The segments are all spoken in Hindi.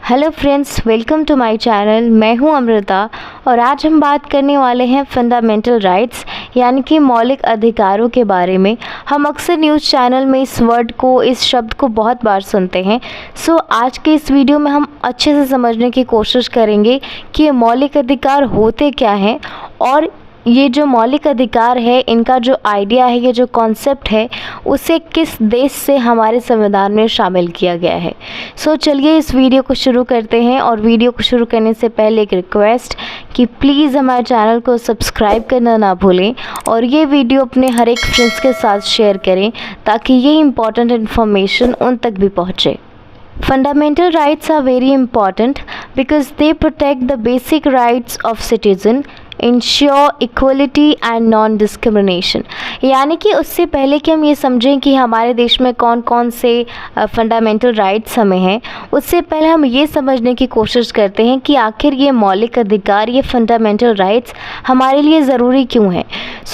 Hello friends, welcome to my channel. मैं हूं अमृता और आज हम बात करने वाले हैं फंडामेंटल राइट्स यानी कि मौलिक अधिकारों के बारे में। हम अक्सर न्यूज़ चैनल में इस शब्द को बहुत बार सुनते हैं। आज के इस वीडियो में हम अच्छे से समझने की कोशिश करेंगे कि ये मौलिक अधिकार होते क्या हैं और ये जो मौलिक अधिकार है, इनका जो आइडिया है, ये जो कॉन्सेप्ट है, उसे किस देश से हमारे संविधान में शामिल किया गया है। चलिए इस वीडियो को शुरू करते हैं। और वीडियो को शुरू करने से पहले एक रिक्वेस्ट कि प्लीज़ हमारे चैनल को सब्सक्राइब करना ना भूलें और ये वीडियो अपने हर एक फ्रेंड्स के साथ शेयर करें ताकि ये इम्पॉर्टेंट इन्फॉर्मेशन उन तक भी पहुँचे। Fundamental rights are very important because they protect the basic rights of citizen, ensure equality and non-discrimination। यानी कि उससे पहले कि हम ये समझें कि हमारे देश में कौन कौन से फंडामेंटल राइट्स हमें हैं, उससे पहले हम ये समझने की कोशिश करते हैं कि आखिर ये मौलिक अधिकार, ये फंडामेंटल राइट्स हमारे लिए ज़रूरी क्यों हैं।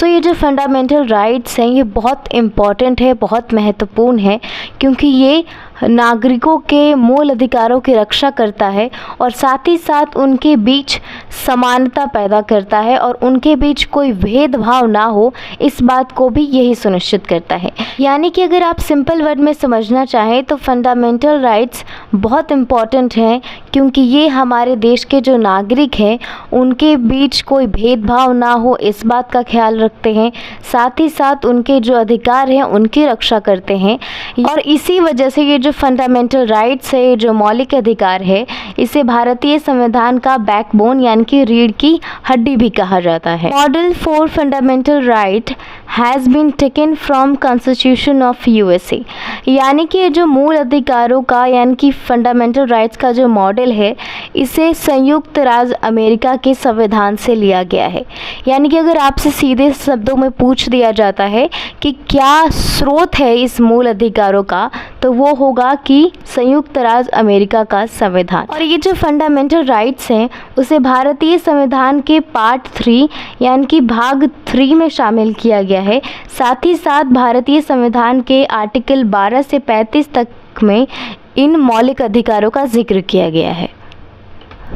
ये जो फंडामेंटल राइट्स हैं, ये बहुत इम्पॉर्टेंट है, बहुत महत्वपूर्ण है, क्योंकि ये नागरिकों के मूल अधिकारों की रक्षा करता है और साथ ही साथ उनके बीच समानता पैदा करता है और उनके बीच कोई भेदभाव ना हो, इस बात को भी यही सुनिश्चित करता है। यानी कि अगर आप सिंपल वर्ड में समझना चाहें तो फंडामेंटल राइट्स बहुत इम्पॉर्टेंट हैं, क्योंकि ये हमारे देश के जो नागरिक हैं उनके बीच कोई भेदभाव ना हो, इस बात का ख्याल रखते हैं। साथ ही साथ उनके जो अधिकार हैं उनकी रक्षा करते हैं। और इसी वजह से ये जो फंडामेंटल राइट्स है, जो मौलिक अधिकार है, इसे भारतीय संविधान का बैकबोन यानी कि रीढ़ की हड्डी भी कहा जाता है। Model for fundamental right has been taken from constitution of USA. यानी कि जो मूल अधिकारों का यानी कि फंडामेंटल राइट्स का जो मॉडल है, इसे संयुक्त राज्य अमेरिका के संविधान से लिया गया है। यानी कि अगर आपसे सीधे शब्दों में पूछ दिया जाता है कि क्या स्रोत है इस मूल अधिकारों का, तो वो होगा कि संयुक्त राज्य अमेरिका का संविधान। और ये जो फंडामेंटल राइट्स हैं उसे भारतीय संविधान के पार्ट 3 यानी कि भाग 3 में शामिल किया गया है। साथ ही साथ भारतीय संविधान के आर्टिकल 12 से 35 तक में इन मौलिक अधिकारों का जिक्र किया गया है।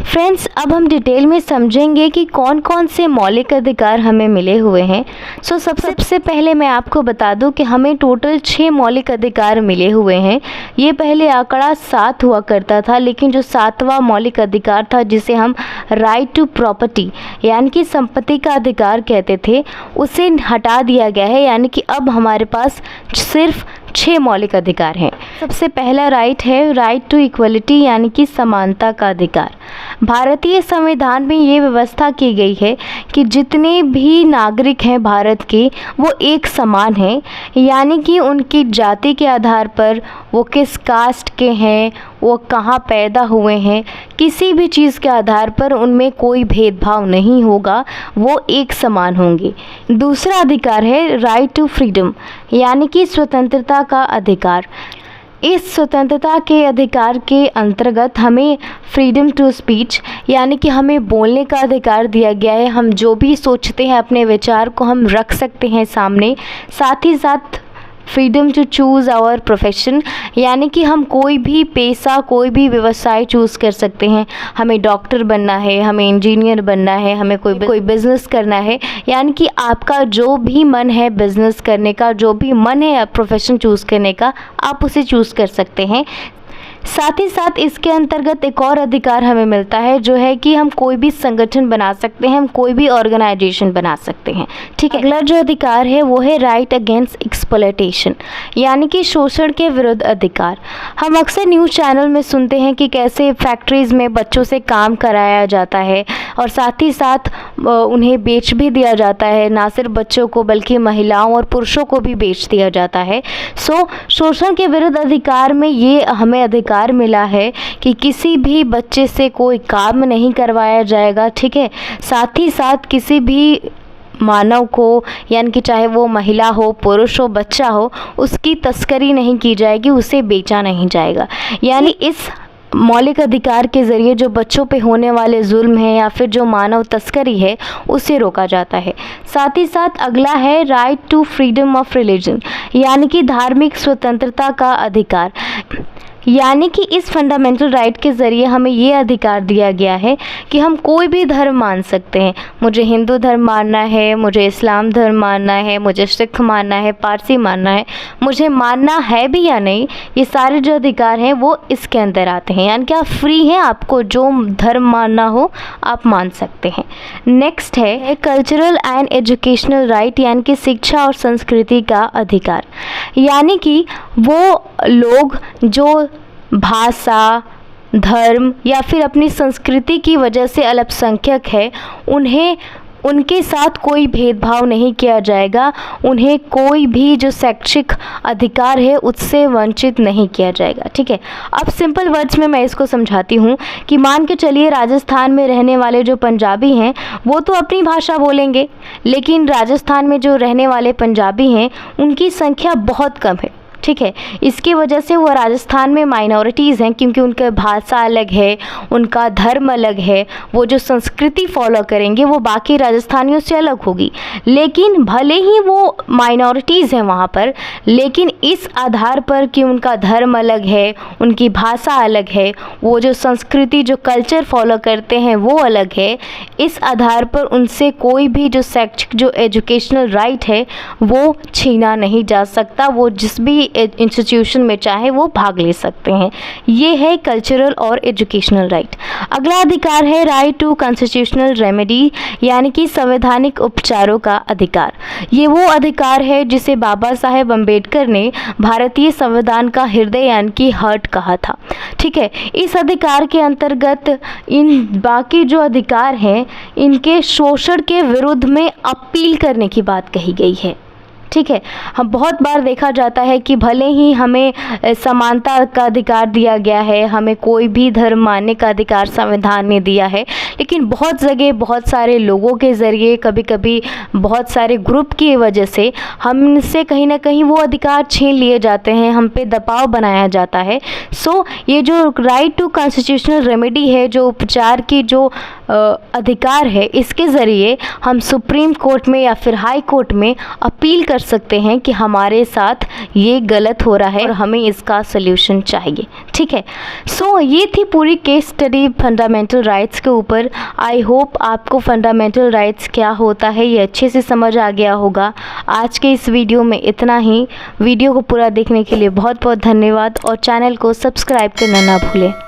फ्रेंड्स, अब हम डिटेल में समझेंगे कि कौन कौन से मौलिक अधिकार हमें मिले हुए हैं। सबसे पहले मैं आपको बता दूं कि हमें टोटल 6 मौलिक अधिकार मिले हुए हैं। ये पहले आंकड़ा 7 हुआ करता था, लेकिन जो 7वां मौलिक अधिकार था, जिसे हम राइट टू प्रॉपर्टी यानी कि संपत्ति का अधिकार कहते थे, उसे हटा दिया गया है। यानी कि अब हमारे पास सिर्फ 6 मौलिक अधिकार हैं। सबसे पहला राइट है राइट टू इक्वलिटी यानी कि समानता का अधिकार। भारतीय संविधान में ये व्यवस्था की गई है कि जितने भी नागरिक हैं भारत के, वो एक समान हैं। यानी कि उनकी जाति के आधार पर, वो किस कास्ट के हैं, वो कहाँ पैदा हुए हैं, किसी भी चीज़ के आधार पर उनमें कोई भेदभाव नहीं होगा, वो एक समान होंगे। दूसरा अधिकार है राइट टू फ्रीडम यानी कि स्वतंत्रता का अधिकार। इस स्वतंत्रता के अधिकार के अंतर्गत हमें फ्रीडम टू स्पीच यानी कि हमें बोलने का अधिकार दिया गया है। हम जो भी सोचते हैं, अपने विचार को हम रख सकते हैं सामने। साथ ही साथ freedom to choose our profession यानी कि हम कोई भी पेशा, कोई भी व्यवसाय चूज़ कर सकते हैं। हमें डॉक्टर बनना है, हमें इंजीनियर बनना है, हमें कोई बिज़नेस करना है। यानी कि आपका जो भी मन है बिज़नेस करने का, जो भी मन है प्रोफेशन चूज़ करने का, आप उसे चूज़ कर सकते हैं। साथ ही साथ इसके अंतर्गत एक और अधिकार हमें मिलता है, जो है कि हम कोई भी संगठन बना सकते हैं, हम कोई भी ऑर्गेनाइजेशन बना सकते हैं। ठीक है। अगला जो अधिकार है वो है राइट अगेंस्ट एक्सप्लॉयटेशन यानी कि शोषण के विरुद्ध अधिकार। हम अक्सर न्यूज़ चैनल में सुनते हैं कि कैसे फैक्ट्रीज़ में बच्चों से काम कराया जाता है और साथ ही साथ उन्हें बेच भी दिया जाता है। ना सिर्फ बच्चों को बल्कि महिलाओं और पुरुषों को भी बेच दिया जाता है। शोषण के विरुद्ध अधिकार में ये हमें अधिकार मिला है कि किसी भी बच्चे से कोई काम नहीं करवाया जाएगा। ठीक है। साथ ही साथ किसी भी मानव को यानी कि चाहे वो महिला हो, पुरुष हो, बच्चा हो, उसकी तस्करी नहीं की जाएगी, उसे बेचा नहीं जाएगा। यानी इस मौलिक अधिकार के ज़रिए जो बच्चों पे होने वाले जुल्म है या फिर जो मानव तस्करी है, उसे रोका जाता है। साथ ही साथ अगला है right to freedom of religion यानी कि धार्मिक स्वतंत्रता का अधिकार। यानी कि इस फंडामेंटल राइट के ज़रिए हमें ये अधिकार दिया गया है कि हम कोई भी धर्म मान सकते हैं। मुझे हिंदू धर्म मानना है, मुझे इस्लाम धर्म मानना है, मुझे सिख मानना है, पारसी मानना है, मुझे मानना है भी या नहीं, ये सारे जो अधिकार हैं वो इसके अंदर आते हैं। यानी कि आप फ्री हैं, आपको जो धर्म मानना हो आप मान सकते हैं। नेक्स्ट है कल्चरल एंड एजुकेशनल राइट, यानी कि शिक्षा और संस्कृति का अधिकार। यानी कि वो लोग जो भाषा, धर्म या फिर अपनी संस्कृति की वजह से अल्पसंख्यक है, उन्हें उनके साथ कोई भेदभाव नहीं किया जाएगा, उन्हें कोई भी जो शैक्षिक अधिकार है उससे वंचित नहीं किया जाएगा। ठीक है, अब सिंपल वर्ड्स में मैं इसको समझाती हूँ कि मान के चलिए राजस्थान में रहने वाले जो पंजाबी हैं वो तो अपनी भाषा बोलेंगे, लेकिन राजस्थान में जो रहने वाले पंजाबी हैं उनकी संख्या बहुत कम है। ठीक है, इसकी वजह से वो राजस्थान में माइनॉरिटीज़ हैं, क्योंकि उनका भाषा अलग है, उनका धर्म अलग है, वो जो संस्कृति फॉलो करेंगे वो बाकी राजस्थानियों से अलग होगी। लेकिन भले ही वो माइनॉरिटीज़ हैं वहाँ पर, लेकिन इस आधार पर कि उनका धर्म अलग है, उनकी भाषा अलग है, वो जो संस्कृति जो कल्चर फॉलो करते हैं वो अलग है, इस आधार पर उनसे कोई भी जो शैक्षिक जो एजुकेशनल राइट है वो छीना नहीं जा सकता। वो जिस भी इंस्टीट्यूशन में चाहे वो भाग ले सकते हैं। ये है कल्चरल और एजुकेशनल राइट। अगला अधिकार है राइट टू कॉन्स्टिट्यूशनल रेमेडी, यानी कि संवैधानिक उपचारों का अधिकार। ये वो अधिकार है जिसे बाबा साहेब अम्बेडकर ने भारतीय संविधान का हृदय यानी कि हार्ट कहा था। ठीक है, इस अधिकार के अंतर्गत इन बाकी जो अधिकार हैं इनके शोषण के विरुद्ध में अपील करने की बात कही गई है। ठीक है, हम बहुत बार देखा जाता है कि भले ही हमें समानता का अधिकार दिया गया है, हमें कोई भी धर्म मानने का अधिकार संविधान ने दिया है, लेकिन बहुत जगह बहुत सारे लोगों के ज़रिए, कभी कभी बहुत सारे ग्रुप की वजह से हमसे कहीं ना कहीं वो अधिकार छीन लिए जाते हैं, हम पे दबाव बनाया जाता है। सो ये जो राइट टू कॉन्स्टिट्यूशनल रेमेडी है, जो उपचार की जो अधिकार है, इसके ज़रिए हम सुप्रीम कोर्ट में या फिर हाई कोर्ट में अपील कर सकते हैं कि हमारे साथ ये गलत हो रहा है और हमें इसका सल्यूशन चाहिए। ठीक है, सो ये थी पूरी केस स्टडी फंडामेंटल राइट्स के ऊपर। आई होप आपको फंडामेंटल राइट्स क्या होता है ये अच्छे से समझ आ गया होगा। आज के इस वीडियो में इतना ही। वीडियो को पूरा देखने के लिए बहुत बहुत धन्यवाद और चैनल को सब्सक्राइब करना ना भूलें।